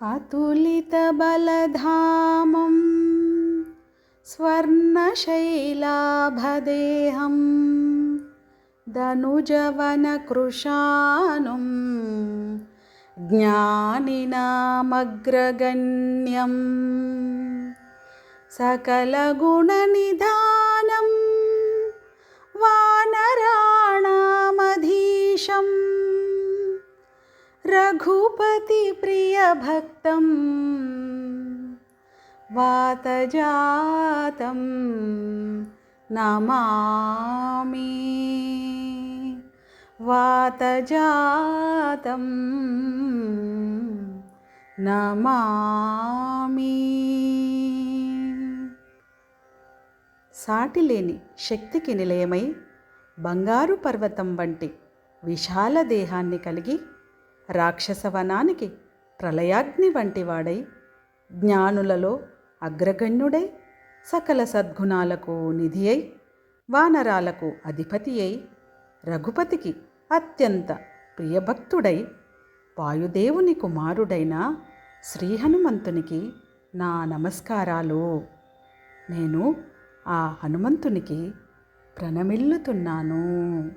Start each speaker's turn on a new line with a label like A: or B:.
A: अतुलितबलधामं स्वर्णशैलाभदेहं दनुजवनकृशानुं ज्ञानिनामग्रगण्यं सकलगुणनिधानं वानराणामधीशं रघुपतिप्रियभक्तं वातजातं नमामि। वातजातं నమామి. సాటిలేని శక్తికి నిలయమై బంగారు పర్వతం వంటి విశాల దేహాన్ని కలిగి రాక్షసవనానికి ప్రళయాగ్ని వంటి వాడై జ్ఞానులలో అగ్రగణ్యుడై సకల సద్గుణాలకు నిధి అయి వానరాలకు అధిపతి అయి రఘుపతికి అత్యంత ప్రియభక్తుడై వాయుదేవుని కుమారుడైన శ్రీ హనుమంతునికి నా నమస్కారాలు. నేను ఆ హనుమంతునికి ప్రణమిల్లుతున్నాను.